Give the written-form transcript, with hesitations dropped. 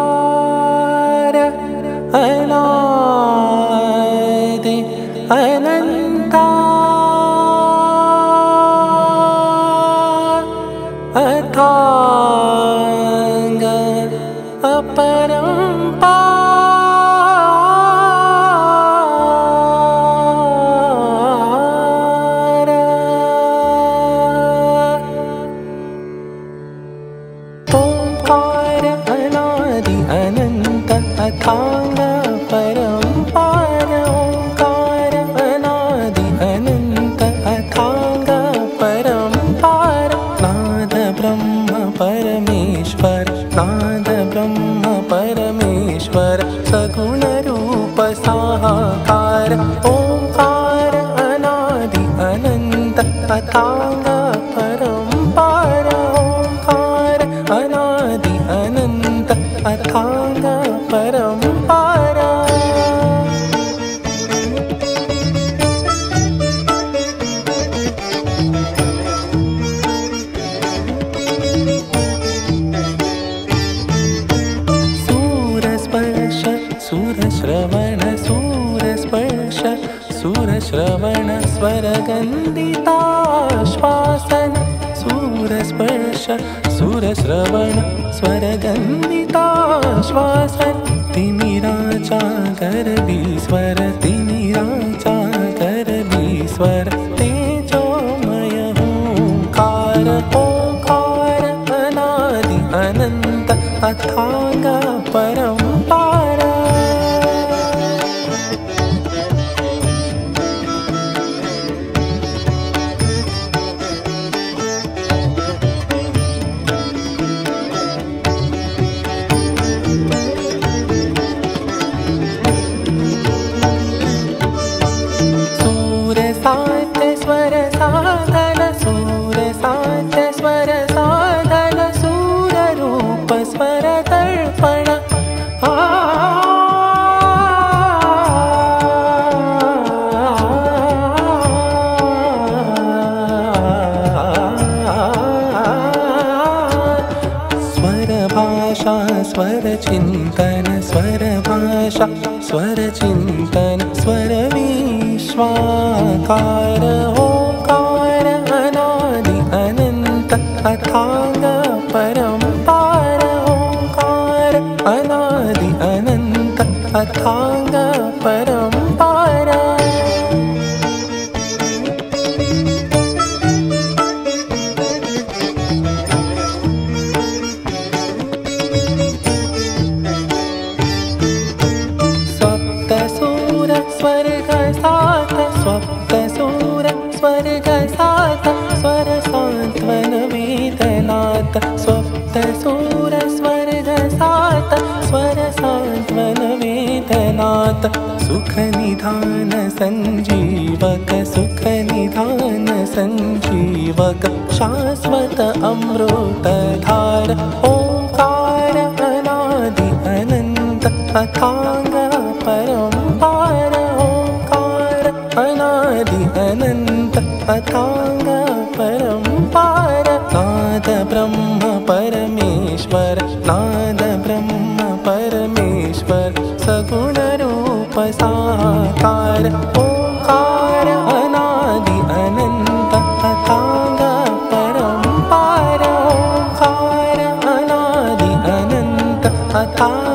ओंकार अनादि अनंता अथांग अपरंपार ओंकार अनादि अनंत अथांग परंपार ओंकार अनादि अनंत अथांग परंपार नाद ब्रह्म परमेश्वर नाद ब्रह्म परमेश्वर सगुण रूप साकार ओंकार अनादि अनंत अथांग परंपार ओंकार अनादि अनंत अथांग परंपार सूरस्पर्श सूरश्रवण सूरस्पर्श सूरश्रवण स्वरगन्धिताश्वासन सूरस्पर्श सूरश्रवण स्वरगन्धिताश्वासन तिमिराचाकर विस्वर तिमिराचाकर विस्वर तेजोमय ओंकार ओंकार अनादि अनंत अथांग परंपार सूरसात स्वर साधन सूरसात स्वर साधन सूर रूप स्वर दर्पण स्वर भाषा स्वर चिंतन स्वर भाषा स्वर चिंतन स्वर विश्वाकार ओंकार अनादि अनंत अथांग परंपार ओंकार अनादि अनंत अथांग परंपार सप्तसूर स्वर्ग सात सप्तसूर स्वर्ग सात स्वर सांत्वन वेदनाथ सप्तसूर स्वर्ग सात स्वर सांत्वन वेदनाथ सुख निधान संजीवक सुख निधान संजीवक शाश्वत अमृत धार ओंकार अनादि अनंत अथांग परंपार ओंकार अनादि अनंत अथांग परंपार नाद ब्रह्म परमेश्वर नाद ब्रह्म परमेश्वर सगुण रूप साकार ओंकार अनादि अनंत अथांग परंपार ओंकार अनादि अनंत अथांग